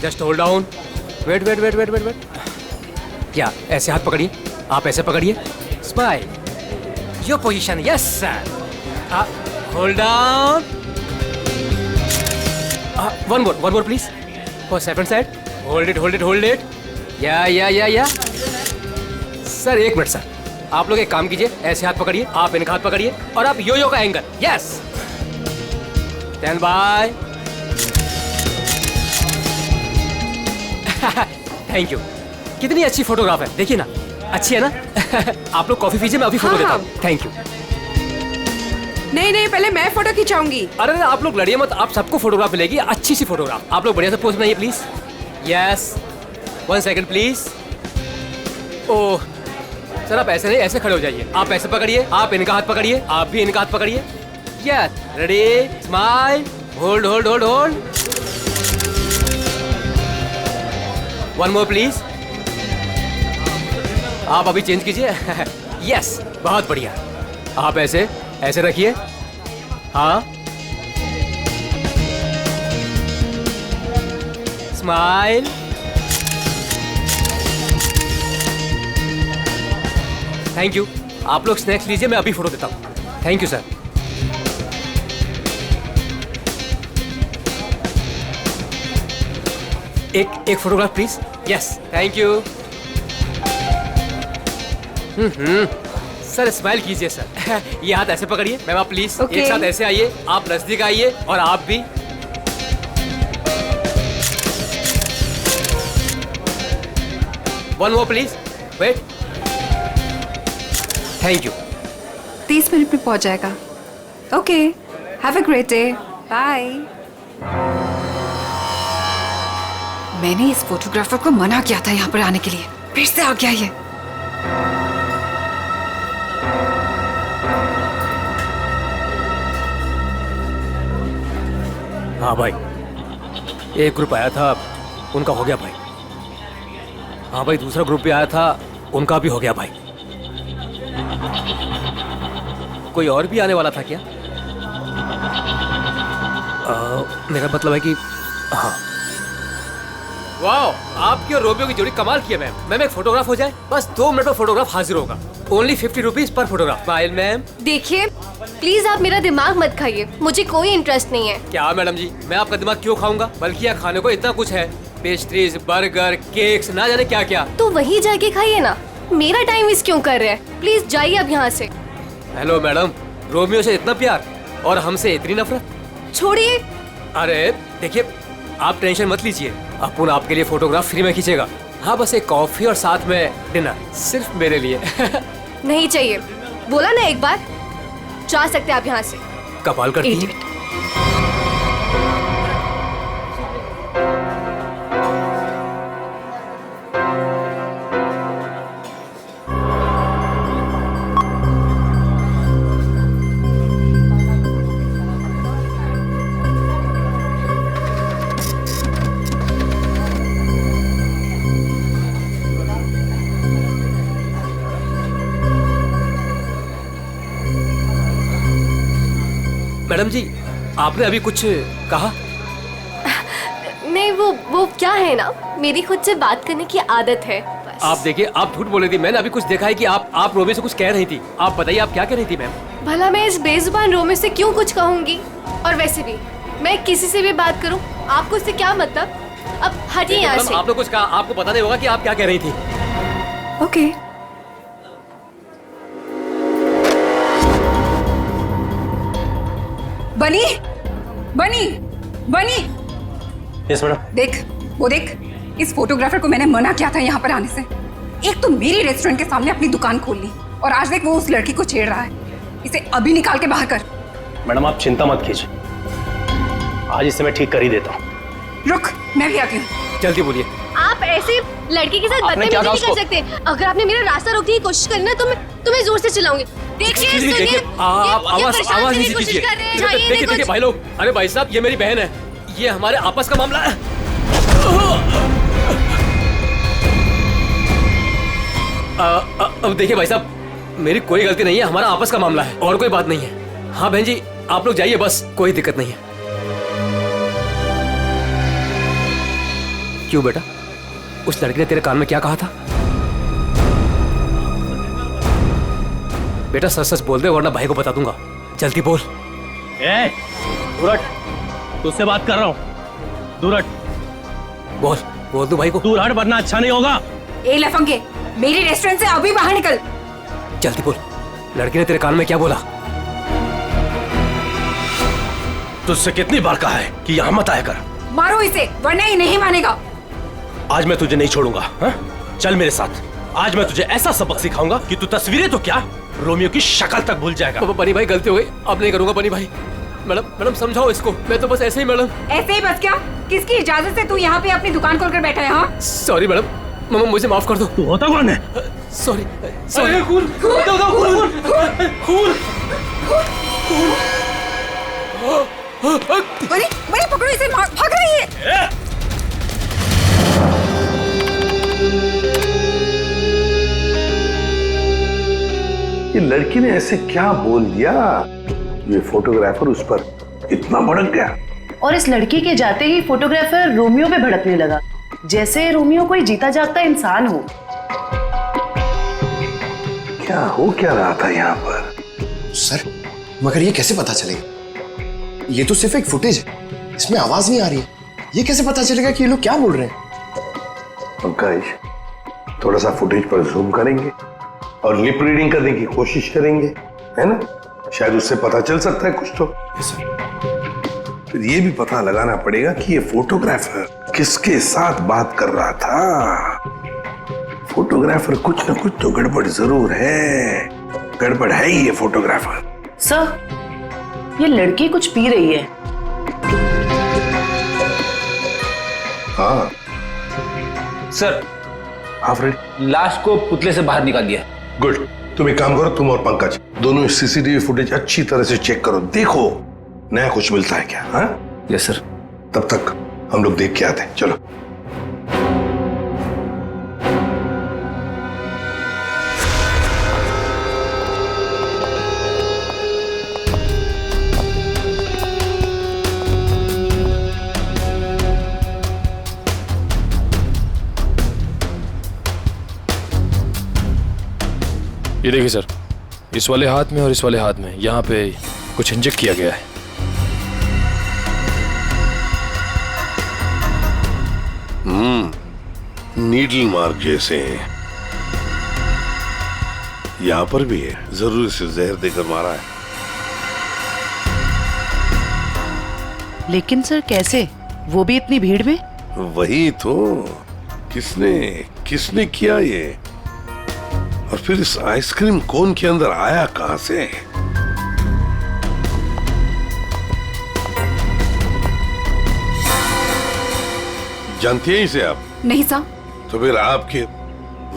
Just hold down, wait wait wait wait wait wait, क्या ऐसे हाथ पकड़िए, आप ऐसे पकड़िए, smile, your position, yes sir, hold down, one more please, for second side, hold it hold it hold it, या sir एक minute sir, आप लोग एक काम कीजिए, ऐसे हाथ पकड़िए, आप इनका हाथ पकड़िए और आप यो का angle, yes, stand by, thank you, कितनी अच्छी फोटोग्राफ है, देखिए ना, अच्छी है ना? आप लोग कॉफी पीजिए, मैं अभी फोटो देता हूँ, थैंक यू। नहीं, पहले मैं फोटो खिंचाऊंगी। अरे आप लोग लड़िए मत, आप सबको फोटोग्राफ मिलेगी, अच्छी सी फोटोग्राफ, आप लोग बढ़िया से पोज बनाइए please, yes, 1 second please, oh sir आप ऐसे नहीं, ऐसे खड़े हो जाइए, आप ऐसे पकड़िए, आप इनका हाथ पकड़िए, आप भी इनका हाथ पकड़िए, yes, ready, smile, hold hold hold hold, one more please, आप अभी चेंज कीजिए, यस, बहुत बढ़िया, आप ऐसे ऐसे रखिए, हाँ, स्माइल, थैंक यू, आप लोग स्नैक्स लीजिए, मैं अभी फोटो देता हूँ, थैंक यू सर। एक photograph please, yes, thank you. Sir smile कीजिए सर, ये हाथ ऐसे पकड़िए, मैम आप प्लीज एक साथ ऐसे आइए, आप नजदीक आइए और आप भी, one more please, wait, thank you. 30 minute में पहुंच जाएगा। Okay, have a great day, bye. मैंने इस फोटोग्राफर को मना किया था यहाँ पर आने के लिए, फिर से आ गया ये। हाँ भाई, एक ग्रुप आया था, उनका हो गया भाई। हाँ भाई, दूसरा ग्रुप भी आया था, उनका भी हो गया भाई। कोई और भी आने वाला था क्या? मेरा मतलब है कि हाँ। वाओ, आपकी और रोमियो की जोड़ी कमाल की है मैम। मैम एक फोटोग्राफ हो जाए, बस 2 मिनट में फोटोग्राफ हाजिर होगा। Only 50 rupees per photograph. Smile ma'am. देखिए प्लीज आप मेरा दिमाग मत खाइए, मुझे कोई इंटरेस्ट नहीं है। क्या मैडम जी, मैं आपका दिमाग क्यों खाऊंगा? बल्कि यहाँ खाने को इतना कुछ है, पेस्ट्रीज, बर्गर, केक्स, ना जाने क्या क्या। तो वहीं जाके खाइए ना, मेरा टाइम वेस्ट क्यों कर रहे हैं? प्लीज जाइए अब यहाँ से। हेलो मैडम, रोमियो से इतना प्यार और हमसे इतनी नफरत? छोड़िए। अरे देखिए, आप टेंशन मत लीजिए, अपुन आपके लिए फोटोग्राफ फ्री में खींचेगा। हाँ, बस एक कॉफी और साथ में डिनर, सिर्फ मेरे लिए। नहीं चाहिए, बोला ना एक बार। जा सकते आप यहाँ से। कमाल करती है। मैडम जी, आपने अभी कुछ कहा? नहीं, वो क्या है ना, मेरी खुद से बात करने की आदत है बस। आप देखिए, आप झूठ बोल रही थी। मैंने अभी कुछ देखा है कि आप रोमियो से कुछ कह रही थी। आप बताइए, आप क्या कह रही थी मैम? भला मैं इस बेजुबान रोमियो से क्यों कुछ कहूँगी? और वैसे भी मैं किसी से भी बात करूँ, आपको इससे क्या मतलब? अब हटिए यहाँ से। आपने कुछ कहा, आपको पता नहीं होगा कि आप क्या कह रही थी। ओके। बनी बनी बनी। Yes madam. देख, वो देख, इस फोटोग्राफर को मैंने मना किया था यहाँ पर आने से। एक तो मेरी रेस्टोरेंट के सामने अपनी दुकान खोल ली, और आज देख वो उस लड़की को छेड़ रहा है। इसे अभी निकाल के बाहर कर। मैडम आप चिंता मत कीजिए, आज इसे मैं ठीक कर ही देता हूँ। रुक, मैं भी आती हूँ। जल्दी बोलिए। आप ऐसे लड़के के साथ बदतमीजी नहीं कर सकते। अगर आपने मेरा रास्ता रोकने की कोशिश करी ना, तो मैं तुम्हें जोर से चलाऊंगी। देखिए, देखिए, आप आवाज नीचे कीजिए। देखिए भाई लोग, अरे भाई साहब, ये मेरी बहन है, ये हमारे आपस का मामला है। अब देखिए भाई साहब, मेरी कोई गलती नहीं है, हमारा आपस का मामला है और कोई बात नहीं है। हाँ बहन जी, आप लोग जाइए, बस कोई दिक्कत नहीं है। क्यों बेटा, उस लड़के ने तेरे कान में क्या कहा था? बेटा सच सच बोल दे वरना भाई को बता दूंगा। जल्दी बोल। ए, दूर हट, तुझसे बात कर रहा हूँ। दूर हट। बोल बोल दू भाई को। दूर हट वरना अच्छा नहीं होगा। ए लफंगे, मेरी रेस्टोरेंट से अभी बाहर निकल। जल्दी बोल, लड़के ने तेरे कान में क्या बोला? तुझसे कितनी बार कहा है कि यहाँ मत आया कर। मारो इसे वरना ये नहीं मानेगा। आज मैं तुझे नहीं छोड़ूंगा। हा? चल मेरे साथ। आज मैं तुझे ऐसा सबक सिखाऊंगा कि तू तस्वीरें तो क्या, रोमियो की शक्ल तक भूल जाएगा। बनी भाई गलती हो गई, अब नहीं करूंगा। बनी भाई, मैडम समझाओ इसको। मैं तो बस ऐसे ही मैडम। ऐसे ही बस क्या? किसकी इजाजत से तू यहाँ पे अपनी दुकान खोलकर बैठा है? हाँ सॉरी मैडम, मामा मुझे माफ कर दो। तू होता कौन है? Sorry sorry. खून बनी बनी पकड़ो इसे, भाग रही है। ये लड़की ने ऐसे क्या बोल दिया, ये फोटोग्राफर उस पर इतना भड़क गया। और इस लड़की के जाते ही फोटोग्राफर रोमियो पे भड़कने लगा, जैसे रोमियो कोई जीता जागता इंसान हो। क्या हो क्या रहा था यहाँ पर? सर, मगर ये कैसे पता चलेगा? ये तो सिर्फ एक फुटेज है, इसमें आवाज नहीं आ रही है। ये कैसे पता चलेगा कि ये लोग क्या बोल रहे हैं? पंकज, थोड़ा सा फुटेज पर जूम करेंगे और लिप रीडिंग करने की कोशिश करेंगे, है ना? शायद उससे पता चल सकता है कुछ तो। फिर ये भी पता लगाना पड़ेगा कि ये फोटोग्राफर किसके साथ बात कर रहा था। फोटोग्राफर कुछ ना कुछ तो गड़बड़ जरूर है। गड़बड़ है ही ये फोटोग्राफर। सर, ये लड़की कुछ पी रही है। हाँ सर, आफ्रेड, लाश को पुतले से बाहर निकाल दिया। गुड। तुम एक काम करो, तुम और पंकज दोनों सीसीटीवी फुटेज अच्छी तरह से चेक करो, देखो नया कुछ मिलता है क्या। हाँ यस सर। तब तक हम लोग देख के आते हैं, चलो। ये देखिए सर, इस वाले हाथ में और इस वाले हाथ में यहाँ पे कुछ इंजेक्ट किया गया है। नीडल मार्क जैसे हैं। यहाँ पर भी है, जरूर इसे जहर देकर मारा है। लेकिन सर कैसे, वो भी इतनी भीड़ में? वही तो, किसने किसने किया ये? और फिर इस आइसक्रीम कोन के अंदर आया कहां से? जानती हैं इसे आप? नहीं साहब। तो फिर आपके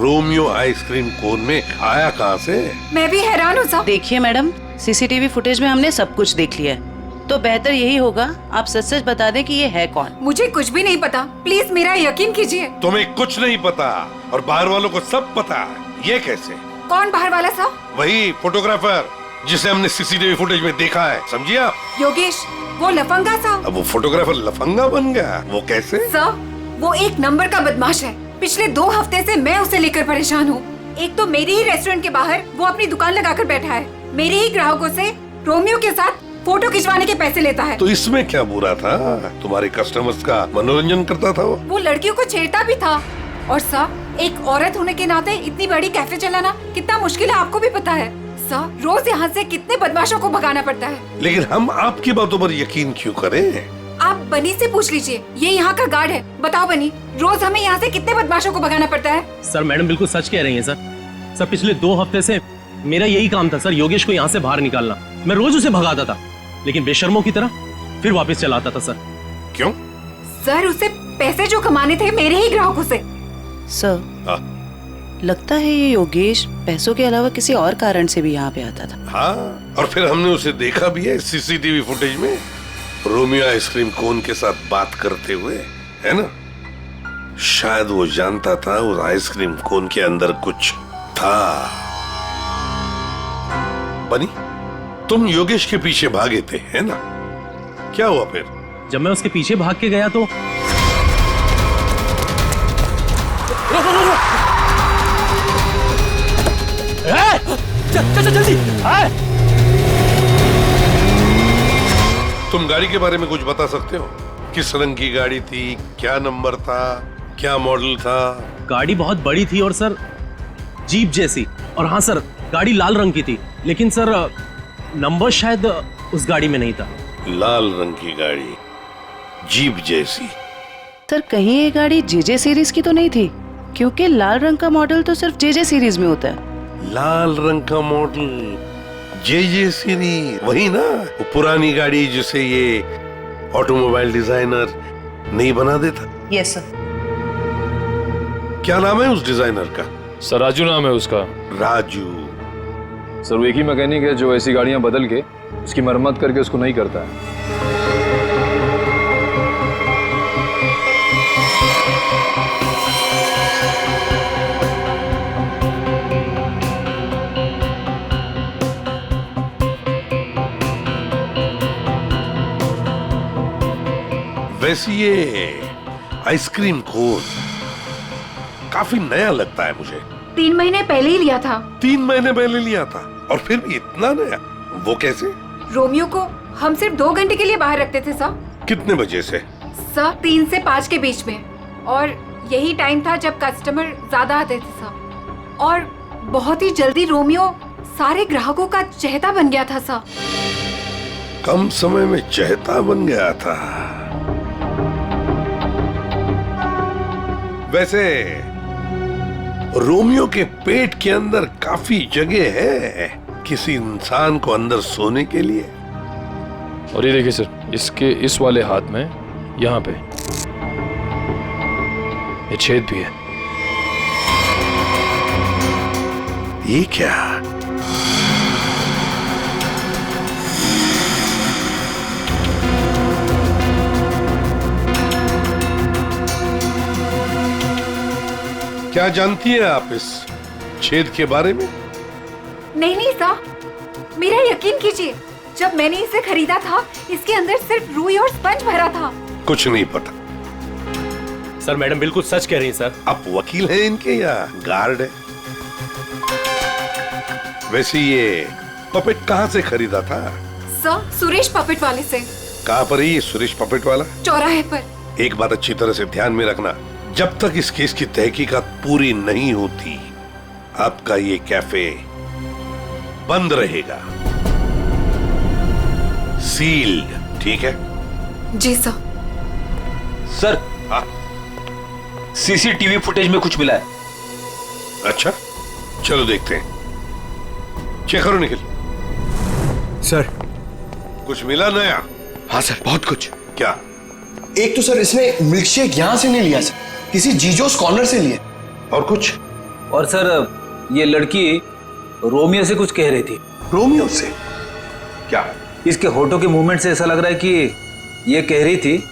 रोमियो आइसक्रीम कोन में आया कहां से? मैं भी हैरान हूँ साहब। देखिए मैडम, सीसीटीवी फुटेज में हमने सब कुछ देख लिया है, तो बेहतर यही होगा आप सच सच बता दें कि ये है कौन। मुझे कुछ भी नहीं पता, प्लीज मेरा यकीन कीजिए। तुम्हें कुछ नहीं पता और बाहर वालों को सब पता। ये कैसे? कौन बाहर वाला साहब? वही फोटोग्राफर जिसे हमने सीसीटीवी फुटेज में देखा है, समझिए आप? योगेश, वो लफंगा साहब। अब वो फोटोग्राफर लफंगा बन गया, वो कैसे? सर, वो एक नंबर का बदमाश है। पिछले 2 हफ्ते से मैं उसे लेकर परेशान हूँ। एक तो मेरे ही रेस्टोरेंट के बाहर वो अपनी दुकान लगाकर बैठा है, मेरे ही ग्राहकों से रोमियो के साथ फोटो खिंचवाने के पैसे लेता है। तो इसमें क्या बुरा था? तुम्हारे कस्टमर्स का मनोरंजन करता था वो लड़कियों को छेड़ता भी था। और सर, एक औरत होने के नाते इतनी बड़ी कैफे चलाना कितना मुश्किल है, आपको भी पता है। सर, रोज यहाँ से कितने बदमाशों को भगाना पड़ता है। लेकिन हम आपकी बातों पर यकीन क्यों करें? आप बनी से पूछ लीजिए, ये यहाँ का गार्ड है। बताओ बनी, रोज हमें यहाँ से कितने बदमाशों को भगाना पड़ता है? सर मैडम बिल्कुल सच कह रही हैं सर। पिछले 2 हफ्ते से मेरा यही काम था सर, योगेश को यहाँ से बाहर निकालना। मैं रोज उसे भगाता था, लेकिन बेशर्मों की तरह फिर वापस चलाता था सर। क्यों? सर, उसे पैसे जो कमाने थे मेरे ही ग्राहकों से। सर, लगता है ये योगेश पैसों के अलावा किसी और कारण से भी यहाँ पे आता था। हाँ, और फिर हमने उसे देखा भी है सीसीटीवी फुटेज में, रोमियो आइसक्रीम कोन के साथ बात करते हुए, है ना? शायद वो जानता था उस आइसक्रीम कोन के अंदर कुछ था। बनी, तुम योगेश के पीछे भागे थे, है ना? क्या हुआ फिर? जब मैं उसके पीछे भाग के गया तो चल जल्दी। तुम गाड़ी के बारे में कुछ बता सकते हो? किस रंग की गाड़ी थी, क्या नंबर था, क्या मॉडल था? गाड़ी बहुत बड़ी थी और सर जीप जैसी। और हाँ सर, गाड़ी लाल रंग की थी, लेकिन सर नंबर शायद उस गाड़ी में नहीं था। लाल रंग की गाड़ी, जीप जैसी। सर कहीं ये गाड़ी जेजे सीरीज की तो नहीं थी? क्योंकि लाल रंग का मॉडल तो सिर्फ जेजे सीरीज में होता है। लाल रंग का मॉडल, जे सीरीज, वही ना? वो पुरानी गाड़ी जिसे ये ऑटोमोबाइल डिजाइनर नहीं बना देता। Yes sir. क्या नाम है उस डिजाइनर का? सर राजू नाम है उसका। राजू। सर वो एक ही मैकेनिक है जो ऐसी गाड़ियां बदल के उसकी मरम्मत करके उसको नहीं करता है। वैसे ये आइसक्रीम कोन काफी नया लगता है मुझे। 3 महीने पहले ही लिया था। 3 महीने पहले लिया था और फिर भी इतना नया? वो कैसे? रोमियो को हम सिर्फ 2 घंटे के लिए बाहर रखते थे सर। कितने बजे से? सर 3 से 5 के बीच में, और यही टाइम था जब कस्टमर ज्यादा आते थे सर। और बहुत ही जल्दी रोमियो सारे ग्राहकों का चहेता बन गया था सर। कम समय में चहेता बन गया था। वैसे रोमियो के पेट के अंदर काफी जगह है किसी इंसान को अंदर सोने के लिए। और ये देखिए सर, इसके इस वाले हाथ में यहाँ पे ये छेद भी है। ये क्या? क्या जानती है आप इस छेद के बारे में? नहीं नहीं सर, मेरा यकीन कीजिए, जब मैंने इसे खरीदा था इसके अंदर सिर्फ रुई और स्पंज भरा था। कुछ नहीं पता। सर मैडम बिल्कुल सच कह रही हैं सर। आप वकील हैं इनके या गार्ड है? वैसे ये पपेट कहाँ से खरीदा था? सर सुरेश पपेट वाले से। कहाँ पर है ये सुरेश पपेट वाला? चौराहे पर। एक बात अच्छी तरह से ध्यान में रखना, जब तक इस केस की तहकीकात पूरी नहीं होती आपका ये कैफे बंद रहेगा, सील। ठीक है? जी सर। सर हाँ। सीसीटीवी फुटेज में कुछ मिला है। अच्छा, चलो देखते हैं। चेक करो निखिल। सर। कुछ मिला नया? हाँ सर, बहुत कुछ। क्या? एक तो सर इसने मिल्कशेक यहां से नहीं लिया सर, किसी जीजोस कॉर्नर से लिए। और कुछ? और सर ये लड़की रोमियो से कुछ कह रही थी। रोमियो से? क्या? इसके होठों के मूवमेंट से ऐसा लग रहा है कि ये कह रही थी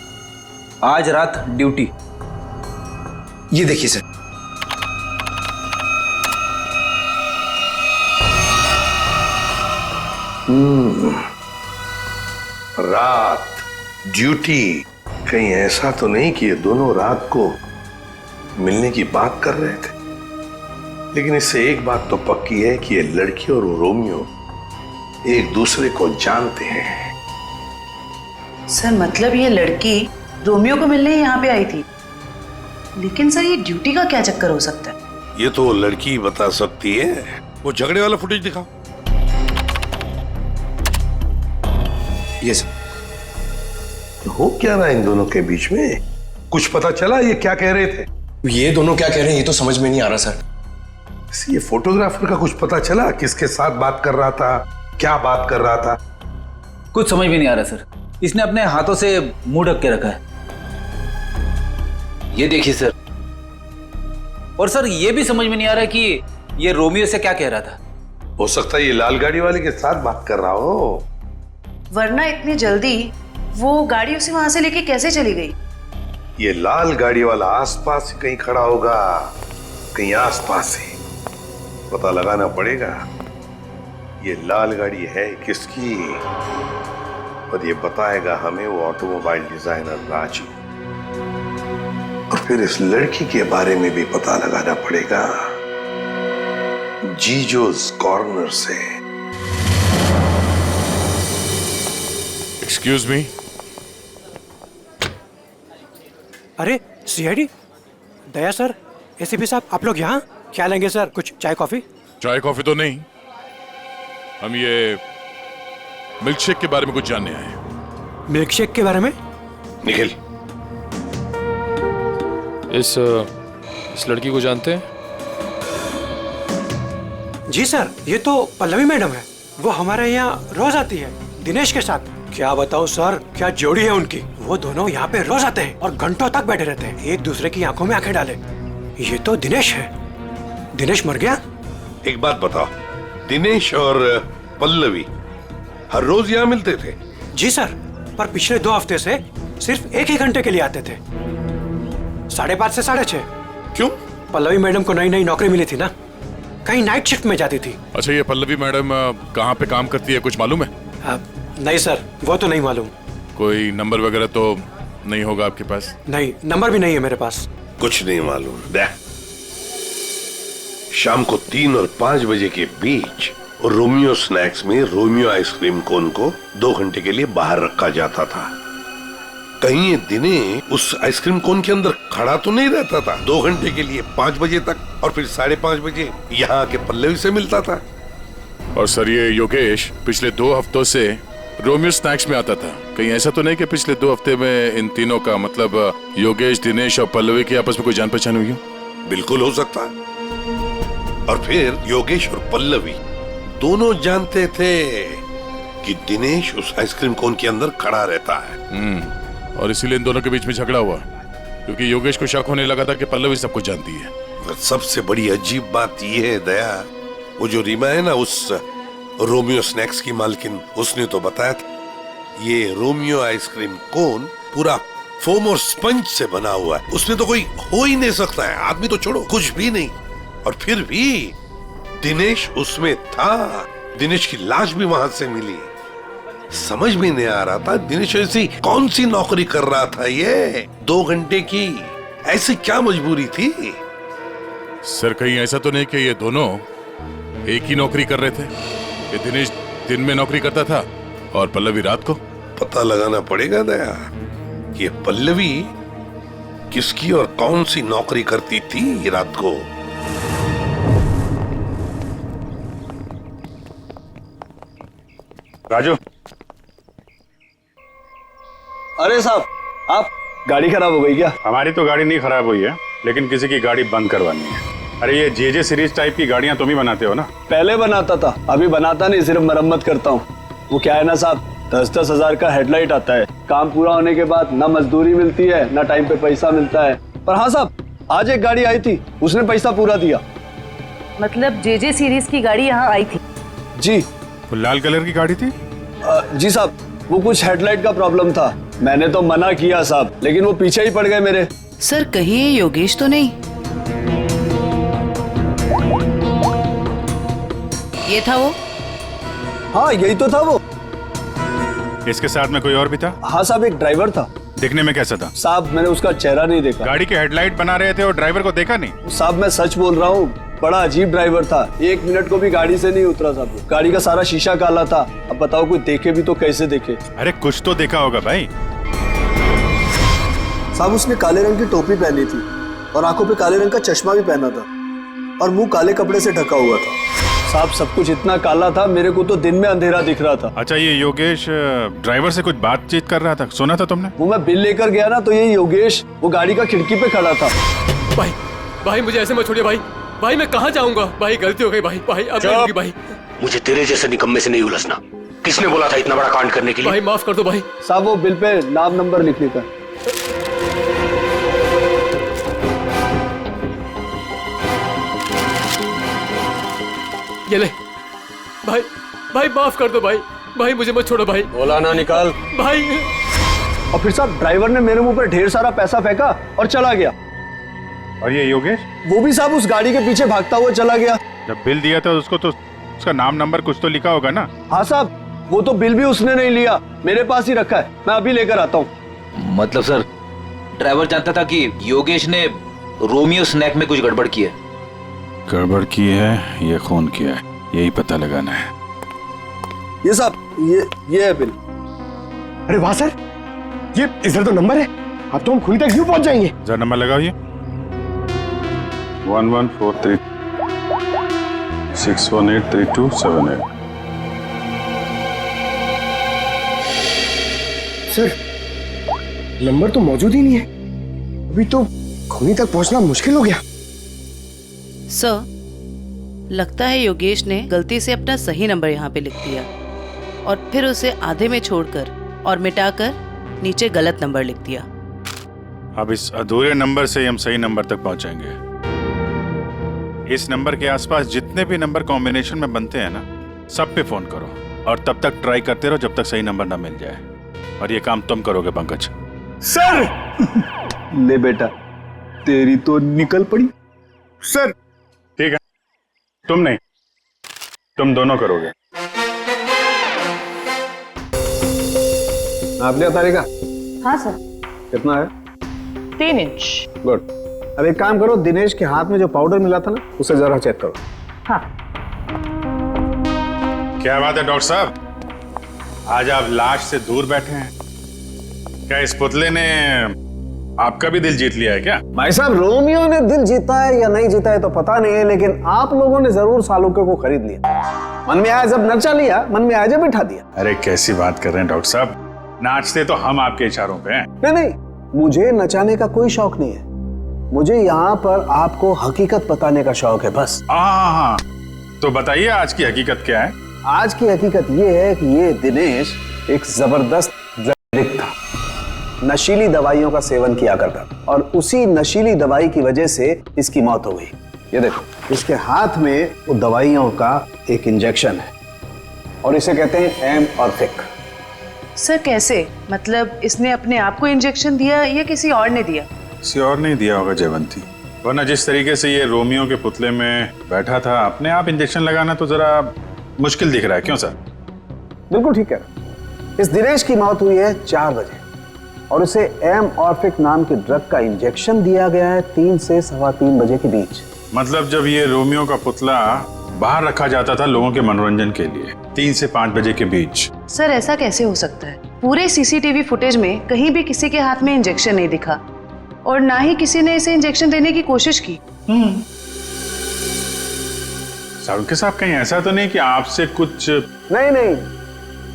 आज रात ड्यूटी। ये देखिए सर। रात ड्यूटी। कहीं ऐसा तो नहीं कि ये दोनों रात को मिलने की बात कर रहे थे? लेकिन इससे एक बात तो पक्की है कि ये लड़की और रोमियो एक दूसरे को जानते हैं। सर मतलब ये लड़की रोमियो को मिलने यहाँ पे आई थी, लेकिन सर ये ड्यूटी का क्या चक्कर हो सकता है? ये तो वो लड़की बता सकती है। वो झगड़े वाला फुटेज दिखाओ। ये सर। हो क्या रहा है इन दोनों के बीच में? कुछ पता चला ये क्या कह रहे थे? ये दोनों क्या कह रहे हैं ये तो समझ में नहीं आ रहा सर। ये फोटोग्राफर का कुछ पता चला? किसके साथ बात कर रहा था, क्या बात कर रहा था? कुछ समझ में नहीं आ रहा सर। इसने अपने हाथों से मुंह ढक के रखा है। ये देखिए सर। और सर ये भी समझ में नहीं आ रहा कि ये रोमियो से क्या कह रहा था। हो सकता है ये लाल गाड़ी वाले के साथ बात कर रहा हो। वरना इतनी जल्दी वो गाड़ी उसे वहां से लेके कैसे चली गई? ये लाल गाड़ी वाला आसपास ही कहीं खड़ा होगा, कहीं आसपास ही। पता लगाना पड़ेगा ये लाल गाड़ी है किसकी, और ये बताएगा हमें वो ऑटोमोबाइल डिजाइनर राजू। और फिर इस लड़की के बारे में भी पता लगाना पड़ेगा, जीजोस कॉर्नर से। Excuse me. अरे सीआईडी दया सर, एसीपी साहब, आप लोग यहाँ क्या लेंगे सर? कुछ चाय कॉफी? चाय कॉफी तो नहीं, हम ये मिल्क शेक के बारे में कुछ जानने आए हैं। मिल्क शेक के बारे में? निखिल, इस लड़की को जानते हैं? जी सर, ये तो पल्लवी मैडम है। वो हमारे यहाँ रोज आती है दिनेश के साथ। क्या बताऊँ सर, क्या जोड़ी है उनकी। वो दोनों यहाँ पे रोज आते हैं और घंटों तक बैठे रहते हैं, एक दूसरे की आंखों में आंखें डाले। ये तो दिनेश है। दिनेश मर गया? एक बात बताओ, दिनेश और पल्लवी हर रोज यहाँ मिलते थे? जी सर, पर पिछले 2 हफ्ते से सिर्फ 1 ही घंटे के लिए आते थे, 5:30 से 6:30। क्यों? पल्लवी मैडम को नई नई नौकरी मिली थी ना, कहीं नाइट शिफ्ट में जाती थी। अच्छा, ये पल्लवी मैडम कहाँ पे काम करती है, कुछ मालूम है? नहीं सर, वो तो नहीं मालूम। कोई नंबर वगैरह तो नहीं होगा आपके पास? नहीं, नंबर भी नहीं है मेरे पास। कुछ नहीं मालूम। शाम को 3 और 5 बजे के बीच रोमियो स्नैक्स में रोमियो आइसक्रीम कोन को 2 घंटे के लिए बाहर रखा जाता था। कहीं ये दिनेश उस आइसक्रीम कोन के अंदर खड़ा तो नहीं रहता था 2 घंटे के लिए 5 बजे तक, और फिर 5:30 बजे यहाँ आके पल्लवी से मिलता था। और सर, ये योगेश पिछले 2 हफ्तों से रोमियो स्नैक्स में आता था। कहीं ऐसा तो नहीं कि पिछले 2 हफ्ते में इन तीनों का, मतलब योगेश, दिनेश और पल्लवी की आपस में कोई जान पहचान हुई हो? बिल्कुल हो सकता है। और फिर योगेश और पल्लवी दोनों जानते थे कि दिनेश उस आइसक्रीम कोन के अंदर खड़ा रहता है। और इसीलिए इन दोनों के बीच में झगड़ा हुआ, क्योंकि योगेश को शक होने लगा था कि पल्लवी सब कुछ जानती है। और सबसे बड़ी अजीब बात यह है दया, वो जो रीमा है ना, उस रोमियो स्नैक्स की मालकिन, उसने तो बताया था ये रोमियो आइसक्रीम कोन पूरा फोम और स्पंज से बना हुआ है, उसमें तो कोई हो ही नहीं सकता है, आदमी तो छोड़ो, कुछ भी नहीं। और फिर भी दिनेश उसमें था, दिनेश की लाश भी वहां से मिली। समझ में नहीं आ रहा था दिनेश ऐसी कौन सी नौकरी कर रहा था, ये 2 घंटे की ऐसी क्या मजबूरी थी? सर, कहीं ऐसा तो नहीं कि ये दोनों एक ही नौकरी कर रहे थे? ये दिनेश दिन में नौकरी करता था और पल्लवी रात को? पता लगाना पड़ेगा दया, ये पल्लवी किसकी और कौन सी नौकरी करती थी रात को। राजू। अरे साहब, आप, गाड़ी खराब हो गई क्या? हमारी तो गाड़ी नहीं खराब हुई है, लेकिन किसी की गाड़ी बंद करवानी है। अरे ये जेजे सीरीज टाइप की गाड़ियां तुम ही बनाते हो ना? पहले बनाता था, अभी बनाता नहीं, सिर्फ मरम्मत करता हूँ। वो क्या है ना साहब, 10-10 हजार का हेडलाइट आता है, काम पूरा होने के बाद ना मजदूरी मिलती है ना टाइम पे पैसा मिलता है। पर हाँ साहब, आज एक गाड़ी आई थी, उसने पैसा पूरा दिया। मतलब जेजे सीरीज की गाड़ी यहाँ आई थी? जी। वो लाल कलर की गाड़ी थी? जी साहब, वो कुछ हेडलाइट का प्रॉब्लम था, मैंने तो मना किया साहब, लेकिन वो पीछे ही पड़ गए मेरे। सर, कहीं ये योगेश तो नहीं? ये था वो? हाँ, यही तो था वो। इसके साथ में कोई और भी था? हाँ साहब, एक ड्राइवर था। दिखने में कैसा था? साहब, मैंने उसका चेहरा नहीं देखा। गाड़ी के हेडलाइट बना रहे थे और ड्राइवर को देखा नहीं? साहब, मैं सच बोल रहा हूँ, बड़ा अजीब ड्राइवर था, 1 मिनट को भी गाड़ी से नहीं उतरा साहब। गाड़ी का सारा शीशा काला था। अब बताओ, कोई देखे भी तो कैसे देखे? अरे कुछ तो देखा होगा भाई। साहब, उसने काले रंग की टोपी पहनी थी और आंखों पे काले रंग का चश्मा भी पहना था और मुंह काले कपड़े से ढका हुआ था। साहब, सब कुछ इतना काला था, मेरे को तो दिन में अंधेरा दिख रहा था। अच्छा, ये योगेश ड्राइवर से कुछ बातचीत कर रहा था, सुना था तुमने? वो मैं बिल लेकर गया ना, तो ये योगेश वो गाड़ी का खिड़की पे खड़ा था। भाई मुझे ऐसे मत छोड़िए भाई, मैं कहाँ जाऊंगा भाई, गलती हो गई भाई, अब नहीं होगी भाई। मुझे तेरे जैसे निकम्मे से नहीं उलझना। किसने बोला था इतना बड़ा कांड करने के लिए? भाई माफ कर दो भाई। साहब, वो बिल पे नाम नंबर लिखने का। ये ले भाई माफ कर दो भाई, मुझे मत छोड़ो भाई। बोला ना निकाल भाई। और फिर साहब, ड्राइवर ने मेरे मुंह पर ढेर सारा पैसा फेंका और चला गया। और ये योगेश? वो भी साहब उस गाड़ी के पीछे भागता हुआ चला गया। जब बिल दिया था उसको तो उसका नाम नंबर कुछ तो लिखा होगा ना? हाँ साहब, वो तो बिल भी उसने नहीं लिया, मेरे पास ही रखा है, मैं अभी लेकर आता हूँ। मतलब सर, ड्राइवर जानता था कि योगेश ने रोमियो स्नैक में कुछ गड़बड़ की है। गड़बड़ की है या खून किया है, यही पता लगाना है। ये साहब ये है बिल। अरे वाह सर, ये इधर तो नंबर है, अब तो हम खुली तक यूं पहुंच जाएंगे। जरा नंबर लगाओ ये 1143 6183278। सर नंबर तो मौजूद ही नहीं है, अभी तो खूनी तक पहुंचना मुश्किल हो गया। सर, लगता है योगेश ने गलती से अपना सही नंबर यहाँ पे लिख दिया और फिर उसे आधे में छोड़कर और मिटाकर नीचे गलत नंबर लिख दिया। अब इस अधूरे नंबर से हम सही नंबर तक पहुंचेंगे। इस नंबर के आसपास जितने भी नंबर कॉम्बिनेशन में बनते हैं ना, सब पे फोन करो और तब तक ट्राई करते रहो जब तक सही नंबर ना मिल जाए। और ये काम तुम करोगे पंकज। सर ले बेटा, तेरी तो निकल पड़ी। सर ठीक है, तुम नहीं, तुम दोनों करोगे। आप लिया तारिका? हाँ सर। कितना है? 3 इंच। गुड। अब एक काम करो, दिनेश के हाथ में जो पाउडर मिला था ना, उसे जरा चेक करो। हाँ। क्या बात है डॉक्टर साहब, आज आप लाश से दूर बैठे हैं। क्या इस पुतले ने आपका भी दिल जीत लिया है क्या? भाई साहब, रोमियो ने दिल जीता है या नहीं जीता है तो पता नहीं है, लेकिन आप लोगों ने जरूर सालुके को खरीद लिया। मन में आया जब नचा लिया, मन में आया जब बिठा दिया। अरे कैसी बात कर रहे हैं डॉक्टर साहब, नाचते तो हम आपके इशारों पे हैं। नहीं नहीं, मुझे नचाने का कोई शौक नहीं है, मुझे यहाँ पर आपको हकीकत बताने का शौक है बस। हाँ, तो बताइए आज की हकीकत क्या है? आज की हकीकत ये है कि ये दिनेश एक जबरदस्त ड्रग एडिक्ट था, नशीली दवाइयों का सेवन किया करता और उसी नशीली दवाई की वजह से इसकी मौत हो गई। ये देखो, इसके हाथ में वो दवाइयों का एक इंजेक्शन है और इसे कहते हैं एम ऑर्फिक। सर कैसे? मतलब इसने अपने आप को इंजेक्शन दिया या किसी और ने दिया? किसी और नहीं दिया होगा जयवंती, वरना जिस तरीके से ये रोमियो के पुतले में बैठा था, अपने आप इंजेक्शन लगाना तो जरा मुश्किल दिख रहा है। क्यों सर? बिल्कुल ठीक है। इस दिनेश की मौत हुई है 4 बजे और उसे एम ऑर्फिक नाम के ड्रग का इंजेक्शन दिया गया है 3 से 3:15 बजे के बीच। मतलब जब ये रोमियो का पुतला बाहर रखा जाता था लोगों के मनोरंजन के लिए, 3 से 5 बजे के बीच। सर ऐसा कैसे हो सकता है? पूरे सीसीटीवी फुटेज में कहीं भी किसी के हाथ में इंजेक्शन नहीं दिखा और ना ही किसी ने इसे इंजेक्शन देने की कोशिश की। सारुके साहब, कहीं ऐसा तो नहीं कि आपसे कुछ? नहीं,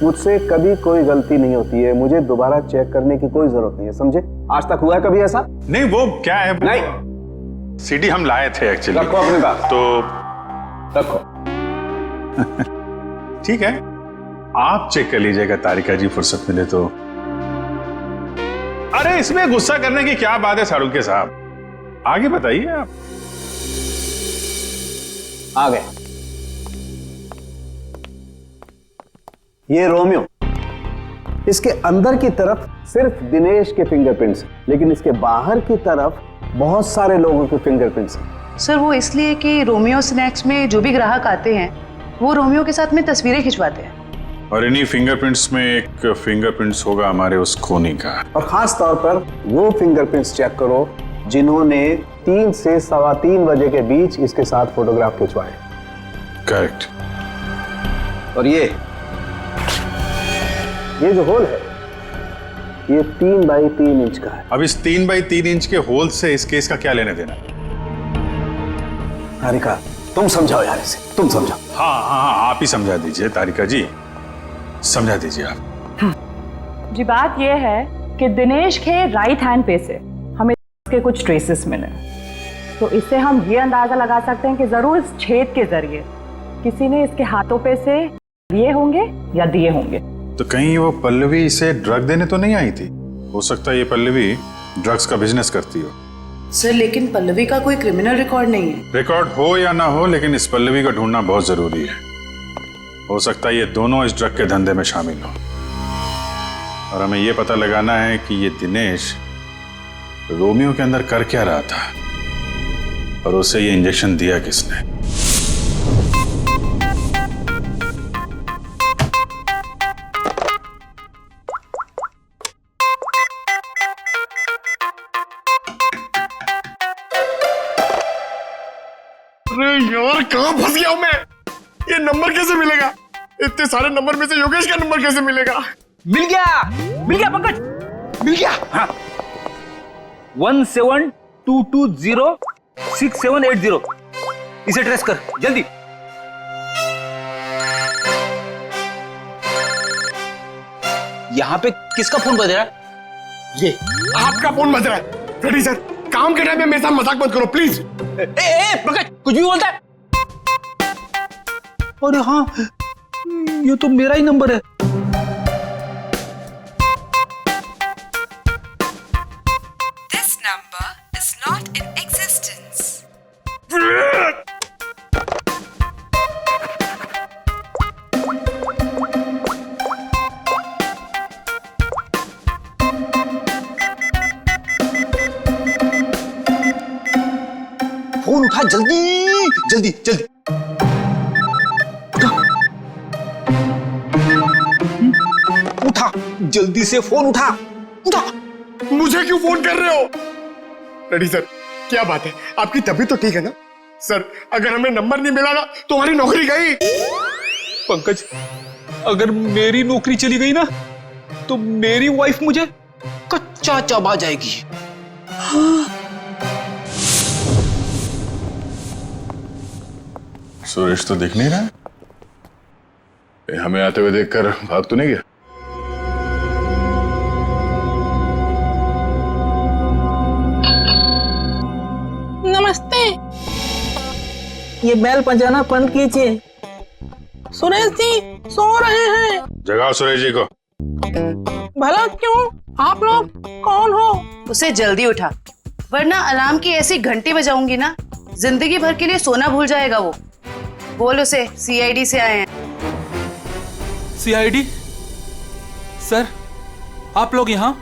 मुझसे कभी कोई गलती नहीं होती है, मुझे दोबारा चेक करने की कोई जरूरत नहीं है, समझे? आज तक हुआ है कभी ऐसा? नहीं, वो क्या है? नहीं, सीडी हम लाए थे एक्चुअली। रखो अपनी बात। तो रखो। ठीक है, आप चेक कर लीजिएगा तारिका जी, फुर्सत मिले तो। अरे इसमें गुस्सा करने की क्या बात है सारुके साहब, आगे बताइए आप। आ गए। ये रोमियो, इसके अंदर की तरफ सिर्फ दिनेश के फिंगरप्रिंट्स, लेकिन इसके बाहर की तरफ बहुत सारे लोगों के फिंगरप्रिंट्स हैं। सर वो इसलिए कि रोमियो स्नैक्स में जो भी ग्राहक आते हैं वो रोमियो के साथ में तस्वीरें खिंचवाते हैं और इन्हीं फिंगरप्रिंट्स में एक फिंगरप्रिंट्स होगा हमारे उस खूनी का। और खास तौर पर वो फिंगरप्रिंट्स चेक करो जिन्होंने 3 से 3:15 बजे के बीच इसके साथ फोटोग्राफ खिंचवाए। करेक्ट। और ये जो होल है ये 3 बाई 3 इंच का है। अब इस 3 बाई 3 इंच के होल से इस केस का क्या लेने देना? तारिका तुम समझाओ यार इसे, तुम समझाओ। हाँ, आप ही समझा दीजिए तारिका जी, समझा दीजिए आप। जी बात यह है कि दिनेश के राइट हैंड पे से हमें के कुछ ट्रेसेस मिले, तो इससे हम ये अंदाजा लगा सकते हैं कि जरूर इस छेद के जरिए किसी ने इसके हाथों पे से लिए होंगे या दिए होंगे। तो कहीं वो पल्लवी इसे ड्रग देने तो नहीं आई थी? हो सकता है ये पल्लवी ड्रग्स का बिजनेस करती हो। सर लेकिन पल्लवी का कोई क्रिमिनल रिकॉर्ड नहीं है। रिकॉर्ड हो या ना हो, लेकिन इस पल्लवी को ढूंढना बहुत जरूरी है। हो सकता है ये दोनों इस ड्रग के धंधे में शामिल हो और हमें ये पता लगाना है कि ये दिनेश रोमियो के अंदर कर क्या रहा था और उसे ये इंजेक्शन दिया किसने। अरे यार कहाँ फंस गया हूं मैं? ये नंबर कैसे मिलेगा? इतने सारे नंबर में से योगेश का नंबर कैसे मिलेगा? मिल गया पंकज, मिल गया। हाँ 17220670, इसे ट्रेस कर जल्दी। यहाँ पे किसका फोन बज रहा है? ये आपका फोन बज रहा है। रेडी सर, काम के टाइम में मेरे साथ मजाक मत करो प्लीज। पंकज कुछ भी बोलता है। अरे हाँ, ये तो मेरा ही नंबर है। This number is not in existence. Phone उठा जल्दी जल्दी जल्दी। उठा जल्दी से, फोन उठा उठा। मुझे क्यों फोन कर रहे हो? रेडी सर, क्या बात है, आपकी तबीयत तो ठीक है ना? सर अगर हमें नंबर नहीं मिला ना तो हमारी नौकरी गई। पंकज, अगर मेरी नौकरी चली गई ना तो मेरी वाइफ मुझे कच्चा चबा जाएगी। सुरेश तो दिख नहीं रहा है। हमें आते हुए देखकर भाग तो नहीं गया? नमस्ते, ये बेल बजाना बंद कीजिए। सुरेश जी सो रहे हैं। जगाओ सुरेश जी को। भला क्यों? आप लोग कौन हो? उसे जल्दी उठा, वरना अलार्म की ऐसी घंटी बजाऊंगी ना, जिंदगी भर के लिए सोना भूल जाएगा वो। बोल उसे सीआईडी से आए हैं। सीआईडी? सर आप लोग यहाँ?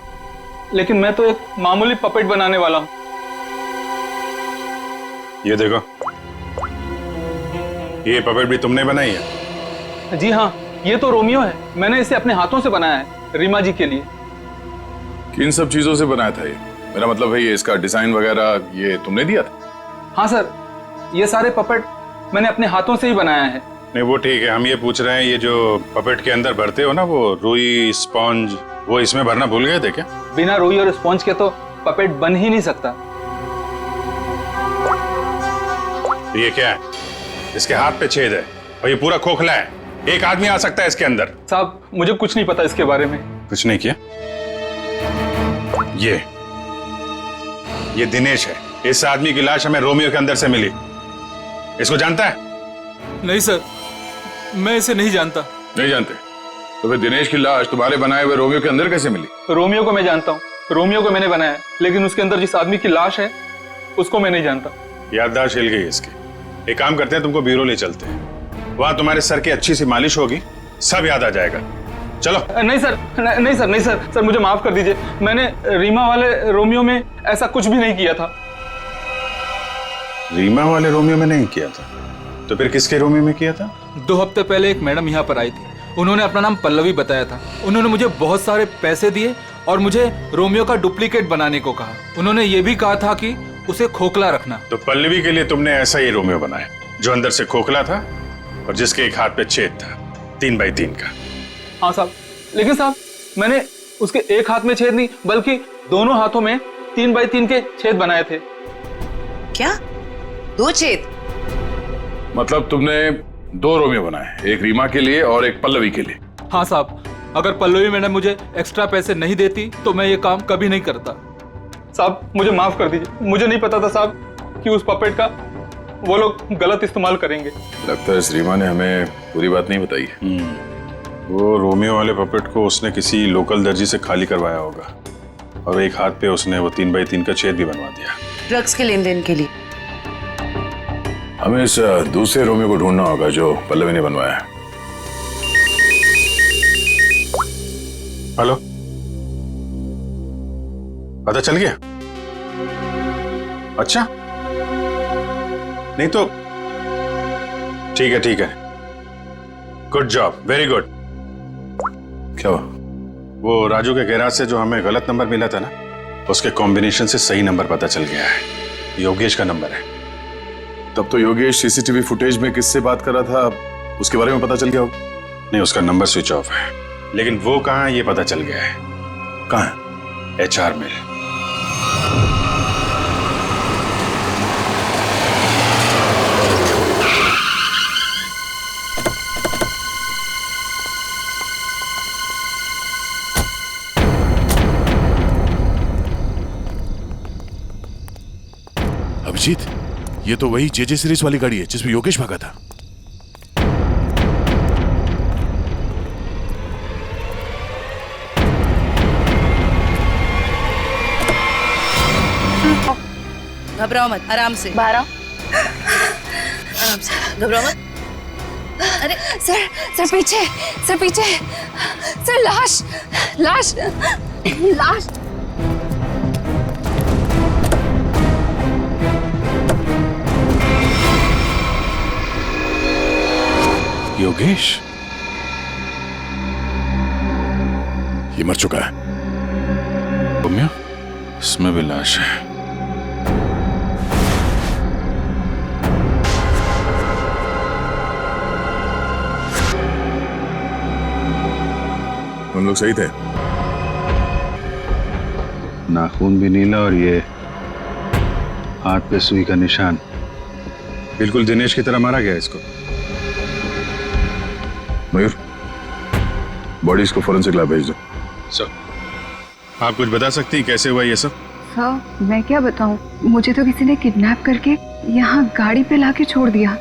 लेकिन मैं तो एक मामूली पपेट बनाने वाला हूँ। ये देखो, ये पपेट भी तुमने बनाई है? जी हाँ, ये तो रोमियो है। मैंने इसे अपने हाथों से बनाया है, रीमा जी के लिए। किन सब चीजों से बनाया था ये? मेरा मतलब है ये इसका डिजाइन वगैरह ये तुमने दिया था? हाँ सर, ये सारे पपेट मैंने अपने हाथों से ही बनाया है। नहीं वो ठीक है, हम ये पूछ रहे हैं ये जो पपेट के अंदर भरते हो ना, वो रुई स्पॉन्ज, वो इसमें भरना भूल गए थे क्या? बिना रुई और स्पॉन्ज के तो पपेट बन ही नहीं सकता। ये क्या है? इसके हाथ पे छेद है और ये पूरा खोखला है, एक आदमी आ सकता है इसके अंदर। साहब मुझे कुछ नहीं पता इसके बारे में। कुछ नहीं किया? ये दिनेश है। इस आदमी की लाश हमें रोमियो के अंदर से मिली। इसको जानता है? नहीं सर, मैं इसे नहीं जानता। नहीं जानते? तो फिर दिनेश की लाश तुम्हारे बनाए हुए रोमियो के अंदर कैसे मिली? रोमियो को मैं जानता हूँ, रोमियो को मैंने बनाया, लेकिन उसके अंदर जिस आदमी की लाश है उसको मैं नहीं जानता। याददाश्त हिल गई इसकी। एक काम करते हैं, तुमको ब्यूरो ले चलते हैं, वहां तुम्हारे सर की अच्छी सी मालिश होगी, सब याद आ जाएगा। चलो। नहीं सर, नहीं सर, नहीं सर, सर मुझे माफ कर दीजिए। मैंने रीमा वाले रोमियो में ऐसा कुछ भी नहीं किया था। रीमा वाले रोमियो में नहीं किया था? तो फिर किसके रोमियो में किया था? 2 हफ्ते पहले एक मैडम यहाँ पर आई थी। उन्होंने अपना नाम पल्लवी बताया था। उन्होंने मुझे बहुत सारे पैसे दिए और मुझे रोमियो का डुप्लीकेट बनाने को कहा। उन्होंने ये भी कहा था कि उसे खोखला रखना। तो पल्लवी के लिए तुमने ऐसा ही रोमियो बनाया जो अंदर से खोखला था और जिसके एक हाथ पे छेद था 3x3 का। हाँ साहब, लेकिन साहब मैंने उसके एक हाथ में छेद नहीं बल्कि दोनों हाथों में 3x3 के छेद बनाए थे। क्या? 2 छेद? मतलब तुमने 2 रोमियो बनाए, एक रीमा के लिए और एक पल्लवी के लिए? हाँ साहब, अगर पल्लवी मैडम मुझे एक्स्ट्रा पैसे नहीं देती तो मैं ये काम कभी नहीं करता। साहब मुझे माफ कर दीजिए, मुझे नहीं पता था साहब कि उस पपेट का वो लोग गलत इस्तेमाल करेंगे। लगता है इस रीमा ने हमें पूरी बात नहीं बताई है। वो रोमियो वाले पपेट को उसने किसी लोकल दर्जी से खाली करवाया होगा और एक हाथ पे उसने वो 3x3 का छेद भी बनवा दिया। ड्रग्स के लेन देन के लिए। हमें इस दूसरे रोमियो को ढूंढना होगा जो पल्लवी ने बनवाया है। हेलो, पता चल गया? अच्छा, नहीं तो ठीक है, ठीक है, गुड जॉब, वेरी गुड। क्या हुआ? वो राजू के गैराज से जो हमें गलत नंबर मिला था ना, उसके कॉम्बिनेशन से सही नंबर पता चल गया है। योगेश का नंबर है। तब तो योगेश सीसीटीवी फुटेज में किससे बात कर रहा था उसके बारे में पता चल गया होगा। नहीं, उसका नंबर स्विच ऑफ है, लेकिन वो कहाँ है ये पता चल गया है। कहाँ? HR में। अभिजीत, ये तो वही JJ सीरीज वाली गाड़ी है जिसमें योगेश भागा था। घबराओ मत, आराम से। आराम से, घबराओ मत। अरे सर पीछे, सर पीछे, सर लाश लाश लाश। योगेश ये मर चुका है। रोमियो, इसमें भी लाश है। हम लोग सही थे। नाखून भी नीला और ये हाथ पे सुई का निशान। बिल्कुल दिनेश की तरह मारा गया इसको। मयूर, बॉडीज को फोरेंसिक लैब भेज दो। सर, आप कुछ बता सकती हैं कैसे हुआ ये सब? सर मैं क्या बताऊं, मुझे तो किसी ने किडनैप करके यहाँ गाड़ी पे लाके छोड़ दिया।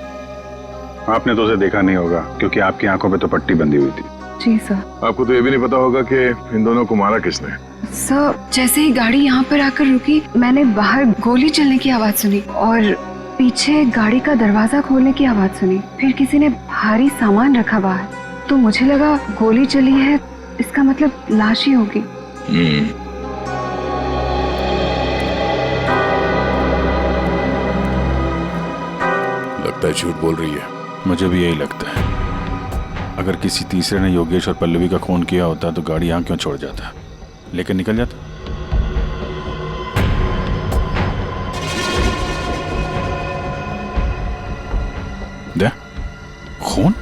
आपने तो उसे देखा नहीं होगा क्योंकि आपकी आंखों पे तो पट्टी बंधी हुई थी। जी सर। आपको तो ये भी नहीं पता होगा कि इन दोनों को मारा किसने। सर जैसे ही गाड़ी यहाँ पर आकर रुकी, मैंने बाहर गोली चलने की आवाज सुनी और पीछे गाड़ी का दरवाजा खोलने की आवाज सुनी। फिर किसी ने भारी सामान रखा बाहर, तो मुझे लगा गोली चली है, इसका मतलब लाश ही होगी। लगता है झूठ बोल रही है। मुझे भी यही लगता है। अगर किसी तीसरे ने योगेश और पल्लवी का खून किया होता तो गाड़ी यहाँ क्यों छोड़ जाता, लेकर निकल जाता। दे खून।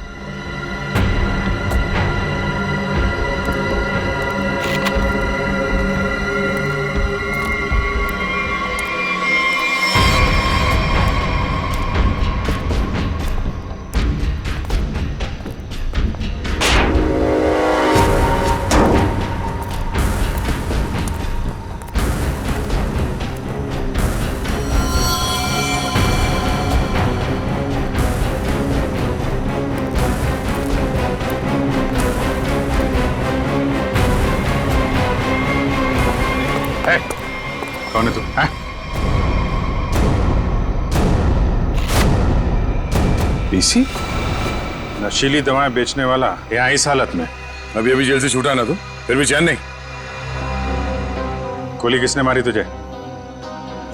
कौन है तू? पीसी? नशीली दवाएं बेचने वाला यहाँ इस हालत में? अभी अभी जेल से छूटा ना तो फिर भी चैन नहीं। गोली किसने मारी तुझे?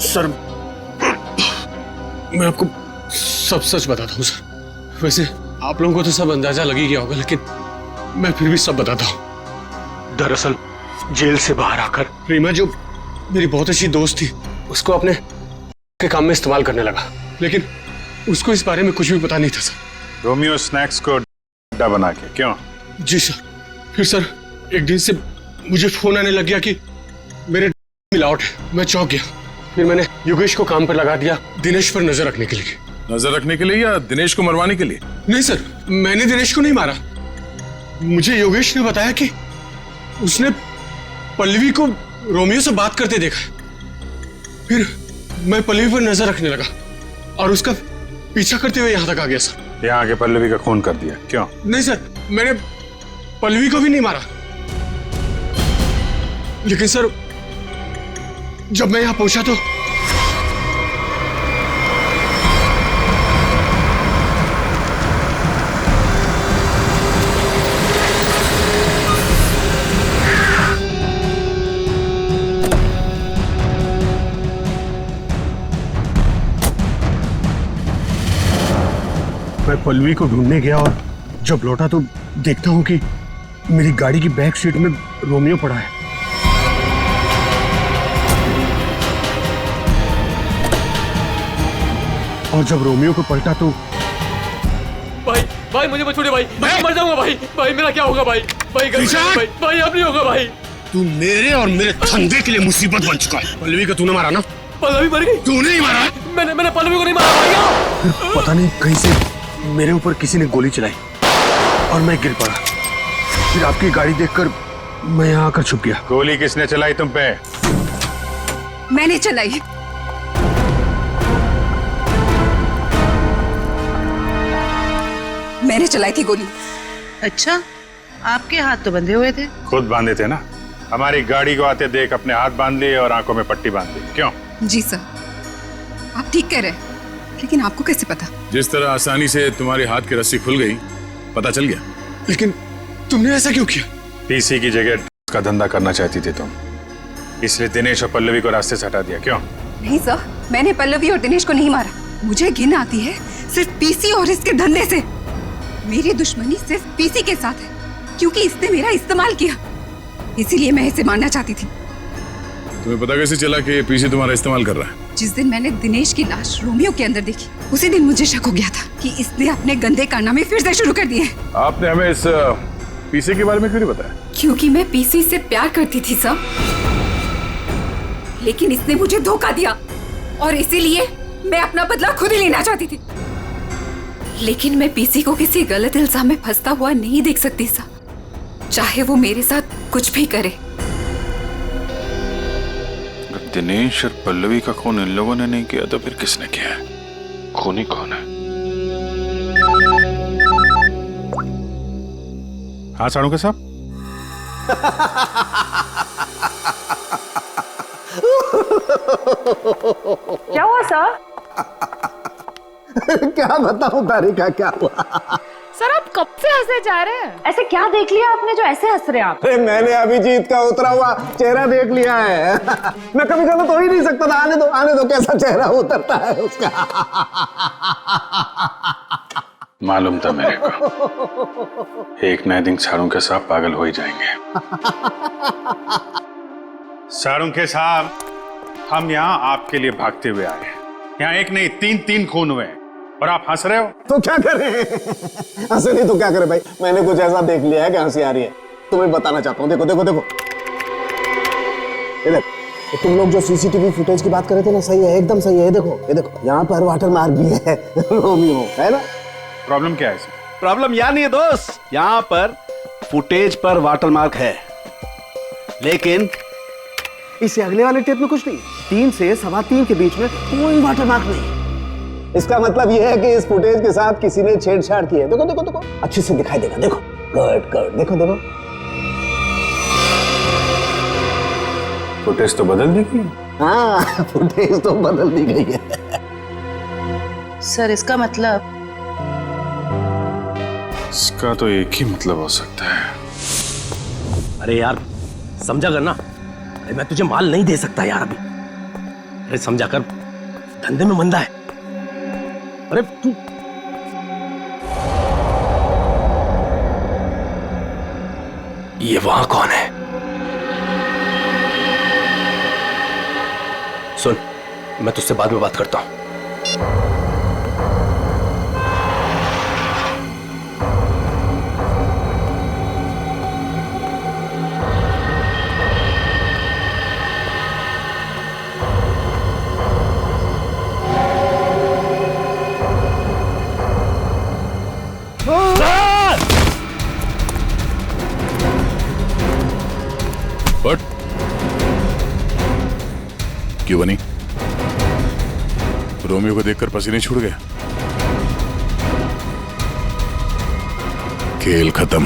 सर मैं आपको सब सच बताता हूँ सर। वैसे आप लोगों को तो सब अंदाजा लग ही गया होगा, लेकिन मैं फिर भी सब बताता हूँ। दरअसल जेल से बाहर आकर रीमा, जो मेरी बहुत अच्छी दोस्त थी, उसको अपने के काम में इस्तेमाल करने लगा, लेकिन उसको इस बारे में कुछ भी पता नहीं था सर। रोमियो स्नैक्स को अड्डा बना के? क्यों? जी सर। फिर सर एक दिन से मुझे फोन आने लग गया कि मेरे मिलावट है। मैं चौंक गया। फिर मैंने योगेश को काम पर लगा दिया दिनेश पर नजर रखने के लिए। नजर रखने के लिए या दिनेश को मरवाने के लिए? नहीं सर, मैंने दिनेश को नहीं मारा। मुझे योगेश ने बताया कि उसने पल्लवी को रोमियो से बात करते देखा। फिर मैं पल्लवी पर नजर रखने लगा और उसका पीछा करते हुए यहाँ तक आ गया सर। यहाँ आके पल्लवी का खून कर दिया? क्यों? नहीं सर, मैंने पल्लवी को भी नहीं मारा, लेकिन सर जब मैं यहाँ पहुंचा तो मैं पल्लवी को ढूंढने गया और जब लौटा तो देखता हूं कि मेरी गाड़ी की बैक सीट में रोमियो पड़ा है। और जब रोमियो को पलटा तो भाई भाई मुझे मत छोड़िए भाई, मैं मर जाऊंगा भाई। भाई मेरा क्या होगा भाई? भाई भाई भाई अब नहीं होगा भाई। तू मेरे और मेरे धंधे के लिए मुसीबत बन चुका है। पल्लवी को तूने मारा ना? पल्लवी मर गई? तूने ही मारा? मैंने पल्लवी को नहीं मारा भाई। फिर पता नहीं कहीं से मेरे ऊपर किसी ने गोली चलाई और मैं गिर पड़ा। फिर आपकी गाड़ी देखकर मैं यहाँ आकर छुप गया। गोली किसने चलाई तुम पे? मैंने चलाई। मैंने चलाई थी गोली। अच्छा, आपके हाथ तो बंधे हुए थे। खुद बांधे थे ना। हमारी गाड़ी को आते देख अपने हाथ बांध लिए और आंखों में पट्टी बांध ली। क्यों? जी सर, आप ठीक कह रहे हैं, लेकिन आपको कैसे पता? जिस तरह आसानी से तुम्हारी हाथ की रस्सी खुल गई, पता चल गया। लेकिन तुमने ऐसा क्यों किया? पीसी की जगह का धंधा करना चाहती थी तुम, इसलिए दिनेश और पल्लवी को रास्ते से हटा दिया। क्यों? नहीं सर, मैंने पल्लवी और दिनेश को नहीं मारा। मुझे घिन आती है सिर्फ पीसी और इसके धंधे से। मेरी दुश्मनी सिर्फ पीसी के साथ है, क्योंकि इसने मेरा इस्तेमाल किया, इसीलिए मैं इसे मारना चाहती थी। तुम्हें पता कैसे चला कि पीसी तुम्हारा इस्तेमाल कर रहा है? जिस दिन मैंने दिनेश की लाश रोमियो के अंदर देखी, उसी दिन मुझे शक हो गया था कि इसने अपने गंदे कारनामे फिर से शुरू कर दिए। आपने हमें इस पीसी के बारे में क्यों नहीं बताया? क्योंकि मैं पीसी से प्यार करती थी सर, लेकिन इसने मुझे धोखा दिया और इसीलिए मैं अपना बदला खुद ही लेना चाहती थी। लेकिन मैं पीसी को किसी गलत इल्जाम में फंसता हुआ नहीं देख सकती सर, चाहे वो मेरे साथ कुछ भी करे। दिनेश और पल्लवी का खून इन लोगों ने नहीं किया तो फिर किसने किया है? खूनी कौन है? हाँ साड़ू साहब। क्या हुआ सर? क्या बताऊं तारिका, क्या हुआ? सर आप कब से हंसे जा रहे हैं? ऐसे क्या देख लिया आपने जो ऐसे हंस रहे हैं आप? अरे मैंने अभिजीत का उतरा हुआ चेहरा देख लिया है। मैं कभी गलत हो ही नहीं सकता था। आने दो कैसा चेहरा उतरता है उसका। मालूम था मेरे को, एक नए दिन साड़ू के साहब पागल हो ही जाएंगे। साड़ू के साहब, हम यहाँ आपके लिए भागते हुए आए हैं। यहाँ एक नहीं तीन खून हुए और आप हंस रहे हो। तो क्या करें? हंसे नहीं तो क्या करें भाई? मैंने कुछ ऐसा देख लिया है कि हंसी आ रही है। तुम्हें बताना चाहता हूँ। देखो देखो देखो, इधर तुम लोग जो सीसीटीवी फुटेज की बात कर रहे थे ना, सही है, एकदम सही है। देखो ये देखो, यहाँ पर वाटर मार्क भी है। रोमियो है ना? प्रॉब्लम क्या है इसमें? प्रॉब्लम यहाँ नहीं है दोस्त, यहाँ पर फुटेज पर वाटर मार्क है, लेकिन इससे अगले वाले टेप में कुछ नहीं। 3 से 3:15 के बीच में कोई वाटर मार्क नहीं। इसका मतलब यह है कि इस फुटेज के साथ किसी ने छेड़छाड़ की है। देखो देखो देखो, अच्छे से दिखाई देगा। देखो गुड, देखो देखो, फुटेज तो बदल दी गई। हाँ, फुटेज तो बदल दी गई है। सर इसका मतलब? इसका तो एक ही मतलब हो सकता है। अरे यार समझा करना, अरे मैं तुझे माल नहीं दे सकता यार अभी। अरे समझा कर, धंधे में मंदा है। अरे तू ये वहां कौन है? सुन, मैं तुझसे बाद में बात करता हूं। बट क्यों बनी? रोमियो को देखकर पसीने छूट गया? खेल खत्म।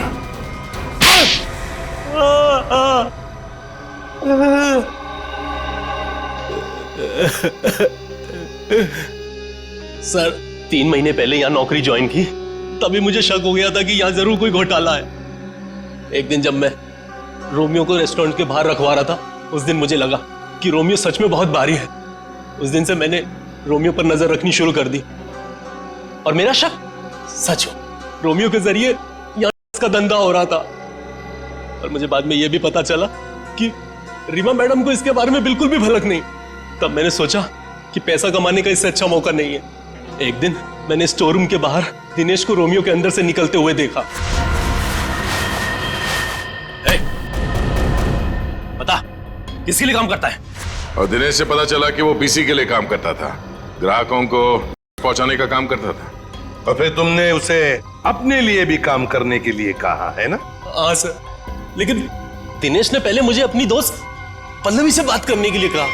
सर 3 महीने पहले यहाँ नौकरी ज्वाइन की, तभी मुझे शक हो गया था कि यहाँ जरूर कोई घोटाला है। एक दिन जब मैं रोमियो को रेस्टोरेंट के बाहर रखवा रहा था, उस दिन मुझे लगा कि रोमियो सच में बहुत भारी है। उस दिन से मैंने रोमियो पर नजर रखनी शुरू कर दी और मेरा शक सच हो, रोमियो के जरिए यहाँ इसका धंधा हो रहा था। और मुझे बाद में यह भी पता चला कि रीमा मैडम को इसके बारे में बिल्कुल भी भनक नहीं। तब मैंने सोचा कि पैसा कमाने का इससे अच्छा मौका नहीं है, एक दिन मैंने स्टोर रूम के बाहर दिनेश को रोमियो के अंदर से निकलते हुए देखा। बता, किसके लिए काम करता है? और दिनेश से पता चला कि वो पीसी के लिए काम करता था, ग्राहकों को पहुंचाने का काम करता था। और फिर तुमने उसे अपने लिए भी काम करने के लिए कहा है ना? हाँ सर, लेकिन दिनेश ने पहले मुझे अपनी दोस्त पल्लवी से बात करने के लिए कहा।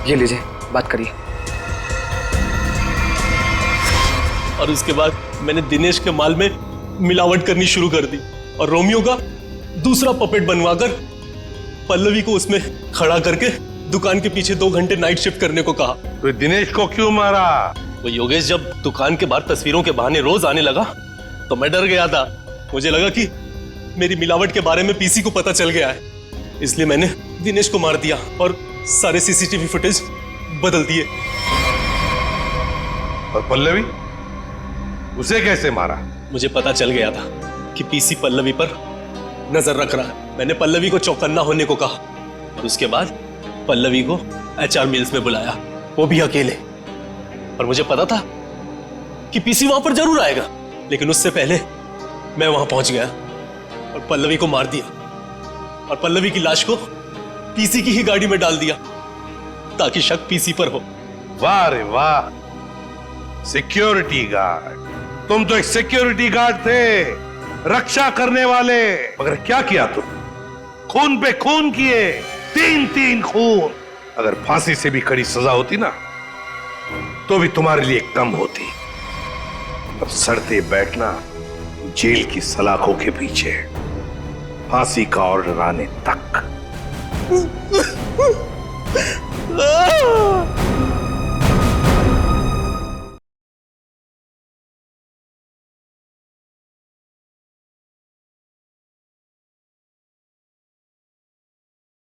ये लीजिए, बात करिए। और उसके बाद मैंने दिनेश के माल में मिलावट करनी शुरू कर दी और रोमियो का दूसरा पपेट बनवाकर पल्लवी को उसमें खड़ा करके दुकान के पीछे 2 घंटे नाइट शिफ्ट करने को कहा। तो दिनेश को क्यों मारा? वो योगेश जब दुकान के बाहर तस्वीरों के बहाने रोज आने लगा तो मैं डर गया था। मुझे लगा कि मेरी मिलावट के बारे में पीसी को पता चल गया है, इसलिए मैंने दिनेश को मार दिया और सारे सीसीटीवी फुटेज बदल दिए। और पल्लवी, उसे कैसे मारा? मुझे पता चल गया था कि पीसी पल्लवी पर नजर रख रहा है। मैंने पल्लवी को चौकन्ना होने को कहा और उसके बाद पल्लवी को एचआर मिल्स में बुलाया, वो भी अकेले। और मुझे पता था कि पीसी वहां पर जरूर आएगा, लेकिन उससे पहले मैं वहां पहुंच गया और पल्लवी को मार दिया और पल्लवी की लाश को पीसी की ही गाड़ी में डाल दिया ताकि शक पीसी पर हो। वाह रे वाह, सिक्योरिटी गार्ड! तुम तो एक सिक्योरिटी गार्ड थे, रक्षा करने वाले। मगर क्या किया तुम? खून पे खून किए, 3 खून। अगर फांसी से भी कड़ी सजा होती ना तो भी तुम्हारे लिए कम होती। अब सड़ते बैठना जेल की सलाखों के पीछे, फांसी का ऑर्डर आने तक।